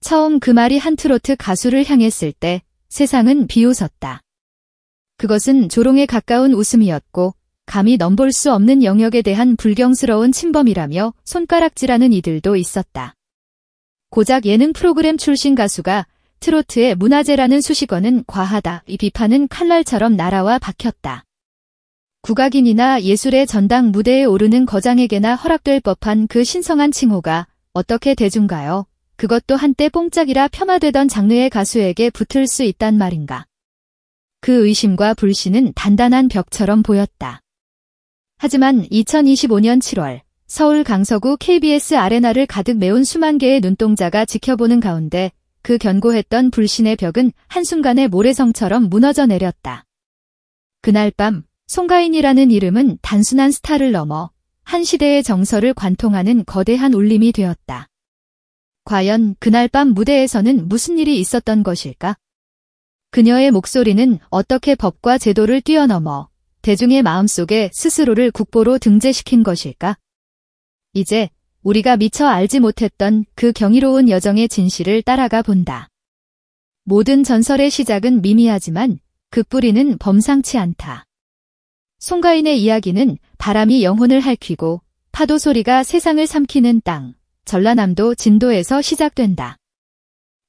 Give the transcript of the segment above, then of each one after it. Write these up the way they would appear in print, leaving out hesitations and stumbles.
처음 그 말이 한 트로트 가수를 향했을 때 세상은 비웃었다. 그것은 조롱에 가까운 웃음이었고 감히 넘볼 수 없는 영역에 대한 불경스러운 침범이라며 손가락질하는 이들도 있었다. 고작 예능 프로그램 출신 가수가 트로트의 문화재라는 수식어는 과하다. 이 비판은 칼날처럼 날아와 박혔다. 국악인이나 예술의 전당 무대에 오르는 거장에게나 허락될 법한 그 신성한 칭호가 어떻게 대중가요? 그것도 한때 뽕짝이라 폄하되던 장르의 가수에게 붙을 수 있단 말인가. 그 의심과 불신은 단단한 벽처럼 보였다. 하지만 2025년 7월 서울 강서구 KBS 아레나를 가득 메운 수만 개의 눈동자가 지켜보는 가운데 그 견고했던 불신의 벽은 한순간에 모래성처럼 무너져 내렸다. 그날 밤 송가인이라는 이름은 단순한 스타를 넘어 한 시대의 정서를 관통하는 거대한 울림이 되었다. 과연 그날 밤 무대에서는 무슨 일이 있었던 것일까? 그녀의 목소리는 어떻게 법과 제도를 뛰어넘어 대중의 마음속에 스스로를 국보로 등재시킨 것일까? 이제 우리가 미처 알지 못했던 그 경이로운 여정의 진실을 따라가 본다. 모든 전설의 시작은 미미하지만 그 뿌리는 범상치 않다. 송가인의 이야기는 바람이 영혼을 핥히고 파도 소리가 세상을 삼키는 땅, 전라남도 진도에서 시작된다.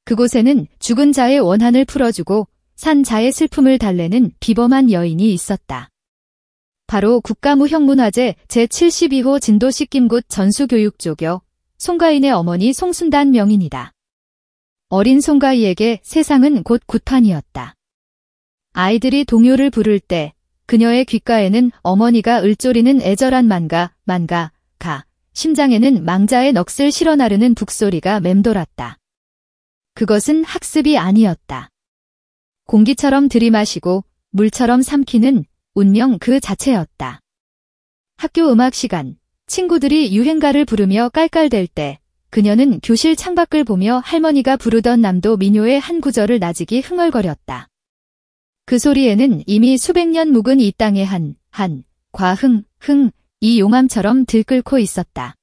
그곳에는 죽은 자의 원한을 풀어주고 산 자의 슬픔을 달래는 비범한 여인이 있었다. 바로 국가무형문화재 제72호 진도시 김굿 전수교육조교 송가인의 어머니 송순단 명인이다. 어린 송가인에게 세상은 곧 굿판이었다. 아이들이 동요를 부를 때 그녀의 귓가에는 어머니가 을조리는 애절한 만가, 가, 심장에는 망자의 넋을 실어 나르는 북소리가 맴돌았다. 그것은 학습이 아니었다. 공기처럼 들이마시고 물처럼 삼키는 운명 그 자체였다. 학교 음악 시간, 친구들이 유행가를 부르며 깔깔댈 때 그녀는 교실 창밖을 보며 할머니가 부르던 남도 민요의 한 구절을 나직이 흥얼거렸다. 그 소리에는 이미 수백 년 묵은 이 땅의 이 용암처럼 들끓고 있었다.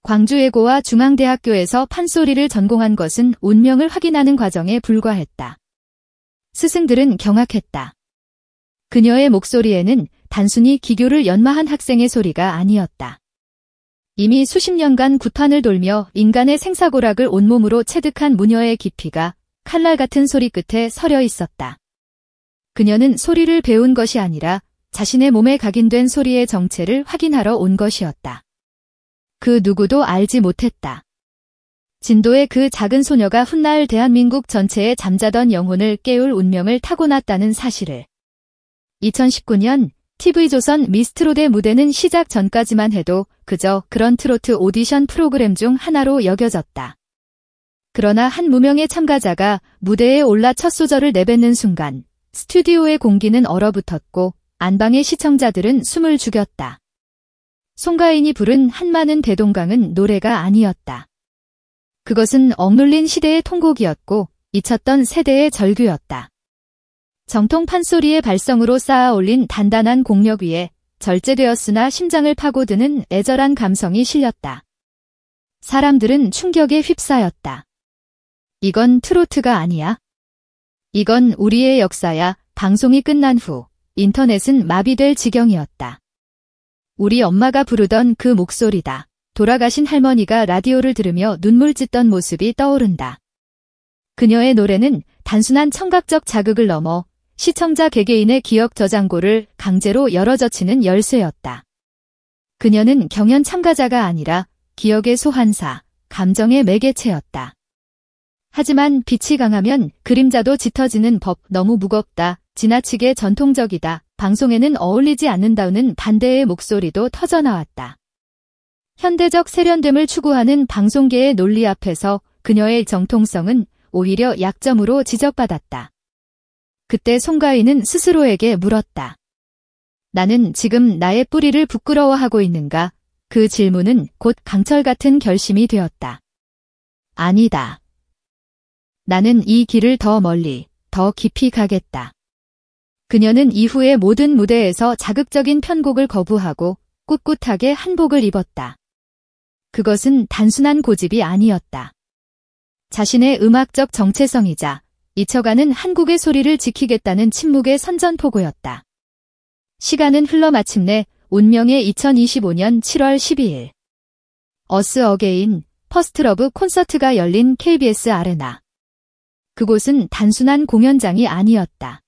광주예고와 중앙대학교에서 판소리를 전공한 것은 운명을 확인하는 과정에 불과했다. 스승들은 경악했다. 그녀의 목소리에는 단순히 기교를 연마한 학생의 소리가 아니었다. 이미 수십 년간 굿판을 돌며 인간의 생사고락을 온몸으로 체득한 무녀의 깊이가 칼날 같은 소리 끝에 서려 있었다. 그녀는 소리를 배운 것이 아니라 자신의 몸에 각인된 소리의 정체를 확인하러 온 것이었다. 그 누구도 알지 못했다. 진도의 그 작은 소녀가 훗날 대한민국 전체의 잠자던 영혼을 깨울 운명을 타고났다는 사실을. 2019년 TV조선 미스트롯의 무대는 시작 전까지만 해도 그저 그런 트로트 오디션 프로그램 중 하나로 여겨졌다. 그러나 한 무명의 참가자가 무대에 올라 첫 소절을 내뱉는 순간 스튜디오의 공기는 얼어붙었고 안방의 시청자들은 숨을 죽였다. 송가인이 부른 한마는 대동강은 노래가 아니었다. 그것은 억눌린 시대의 통곡이었고 잊혔던 세대의 절규였다. 정통 판소리의 발성으로 쌓아 올린 단단한 공력 위에 절제되었으나 심장을 파고드는 애절한 감성이 실렸다. 사람들은 충격에 휩싸였다. 이건 트로트가 아니야. 이건 우리의 역사야. 방송이 끝난 후 인터넷은 마비될 지경이었다. 우리 엄마가 부르던 그 목소리다. 돌아가신 할머니가 라디오를 들으며 눈물 찢던 모습이 떠오른다. 그녀의 노래는 단순한 청각적 자극을 넘어 시청자 개개인의 기억 저장고를 강제로 열어젖히는 열쇠였다. 그녀는 경연 참가자가 아니라 기억의 소환사, 감정의 매개체였다. 하지만 빛이 강하면 그림자도 짙어지는 법, 너무 무겁다, 지나치게 전통적이다, 방송에는 어울리지 않는다는 반대의 목소리도 터져나왔다. 현대적 세련됨을 추구하는 방송계의 논리 앞에서 그녀의 정통성은 오히려 약점으로 지적받았다. 그때 송가인은 스스로에게 물었다. 나는 지금 나의 뿌리를 부끄러워하고 있는가? 그 질문은 곧 강철 같은 결심이 되었다. 아니다. 나는 이 길을 더 멀리, 더 깊이 가겠다. 그녀는 이후의 모든 무대에서 자극적인 편곡을 거부하고 꿋꿋하게 한복을 입었다. 그것은 단순한 고집이 아니었다. 자신의 음악적 정체성이자 잊혀가는 한국의 소리를 지키겠다는 침묵의 선전포고였다. 시간은 흘러 마침내 운명의 2025년 7월 12일. 어스 어게인 퍼스트 러브 콘서트가 열린 KBS 아레나. 그곳은 단순한 공연장이 아니었다.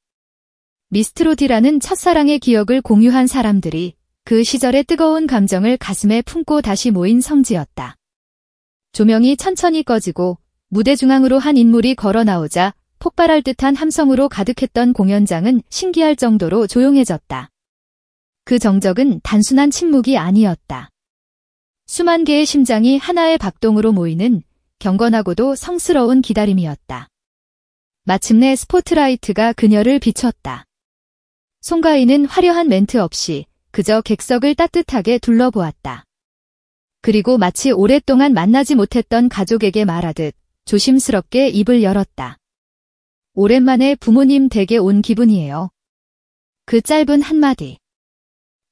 미스트롯이라는 첫사랑의 기억을 공유한 사람들이 그 시절의 뜨거운 감정을 가슴에 품고 다시 모인 성지였다. 조명이 천천히 꺼지고 무대 중앙으로 한 인물이 걸어 나오자 폭발할 듯한 함성으로 가득했던 공연장은 신기할 정도로 조용해졌다. 그 정적은 단순한 침묵이 아니었다. 수만 개의 심장이 하나의 박동으로 모이는 경건하고도 성스러운 기다림이었다. 마침내 스포트라이트가 그녀를 비췄다. 송가인은 화려한 멘트 없이 그저 객석을 따뜻하게 둘러보았다. 그리고 마치 오랫동안 만나지 못했던 가족에게 말하듯 조심스럽게 입을 열었다. 오랜만에 부모님 댁에 온 기분이에요. 그 짧은 한마디.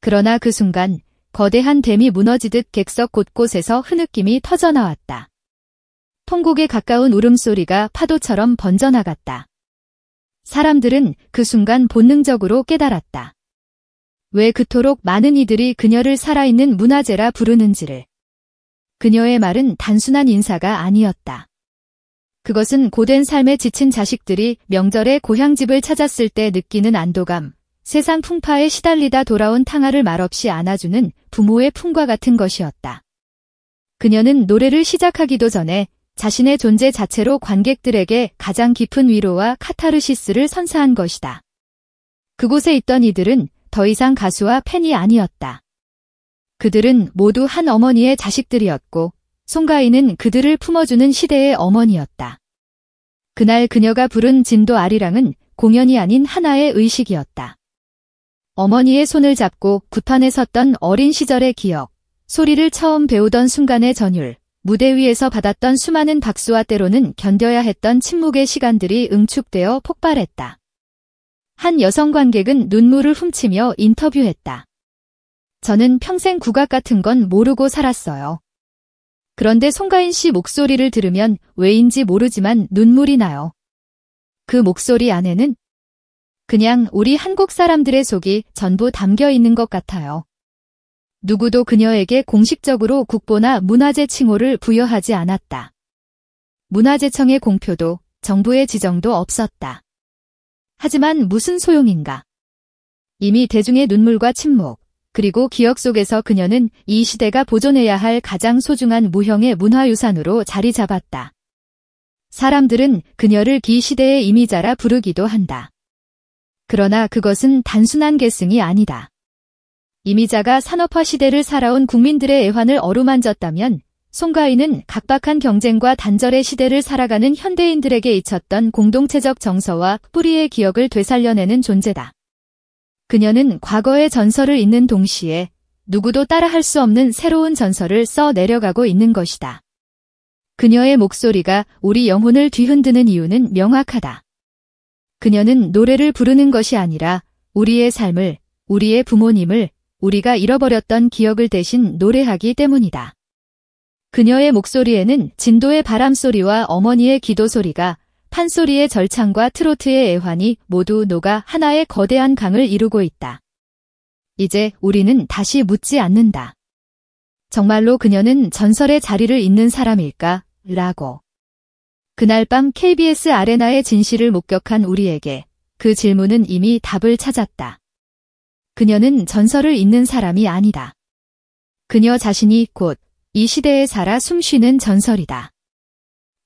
그러나 그 순간 거대한 댐이 무너지듯 객석 곳곳에서 흐느낌이 터져나왔다. 통곡에 가까운 울음소리가 파도처럼 번져나갔다. 사람들은 그 순간 본능적으로 깨달았다. 왜 그토록 많은 이들이 그녀를 살아있는 문화재라 부르는지를. 그녀의 말은 단순한 인사가 아니었다. 그것은 고된 삶에 지친 자식들이 명절에 고향집을 찾았을 때 느끼는 안도감, 세상 풍파에 시달리다 돌아온 탕아를 말없이 안아주는 부모의 품과 같은 것이었다. 그녀는 노래를 시작하기도 전에 자신의 존재 자체로 관객들에게 가장 깊은 위로와 카타르시스를 선사한 것이다. 그곳에 있던 이들은 더 이상 가수와 팬이 아니었다. 그들은 모두 한 어머니의 자식들이었고 송가인은 그들을 품어주는 시대의 어머니였다. 그날 그녀가 부른 진도 아리랑은 공연이 아닌 하나의 의식이었다. 어머니의 손을 잡고 구판에 섰던 어린 시절의 기억, 소리를 처음 배우던 순간의 전율, 무대 위에서 받았던 수많은 박수와 때로는 견뎌야 했던 침묵의 시간들이 응축되어 폭발했다. 한 여성 관객은 눈물을 훔치며 인터뷰했다. 저는 평생 국악 같은 건 모르고 살았어요. 그런데 송가인 씨 목소리를 들으면 왜인지 모르지만 눈물이 나요. 그 목소리 안에는 그냥 우리 한국 사람들의 속이 전부 담겨 있는 것 같아요. 누구도 그녀에게 공식적으로 국보나 문화재 칭호를 부여하지 않았다. 문화재청의 공표도 정부의 지정도 없었다. 하지만 무슨 소용인가? 이미 대중의 눈물과 침묵, 그리고 기억 속에서 그녀는 이 시대가 보존해야 할 가장 소중한 무형의 문화유산으로 자리 잡았다. 사람들은 그녀를 기 시대의 이미자라 부르기도 한다. 그러나 그것은 단순한 계승이 아니다. 이미자가 산업화 시대를 살아온 국민들의 애환을 어루만졌다면 송가인은 각박한 경쟁과 단절의 시대를 살아가는 현대인들에게 잊혔던 공동체적 정서와 뿌리의 기억을 되살려내는 존재다. 그녀는 과거의 전설을 잇는 동시에 누구도 따라할 수 없는 새로운 전설을 써 내려가고 있는 것이다. 그녀의 목소리가 우리 영혼을 뒤흔드는 이유는 명확하다. 그녀는 노래를 부르는 것이 아니라 우리의 삶을, 우리의 부모님을, 우리가 잃어버렸던 기억을 대신 노래하기 때문이다. 그녀의 목소리에는 진도의 바람소리와 어머니의 기도소리가, 판소리의 절창과 트로트의 애환이 모두 녹아 하나의 거대한 강을 이루고 있다. 이제 우리는 다시 묻지 않는다. 정말로 그녀는 전설의 자리를 잇는 사람일까? 라고. 그날 밤 KBS 아레나의 진실을 목격한 우리에게 그 질문은 이미 답을 찾았다. 그녀는 전설을 잇는 사람이 아니다. 그녀 자신이 곧 이 시대에 살아 숨쉬는 전설이다.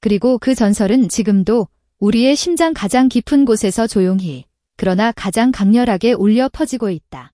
그리고 그 전설은 지금도 우리의 심장 가장 깊은 곳에서 조용히, 그러나 가장 강렬하게 울려 퍼지고 있다.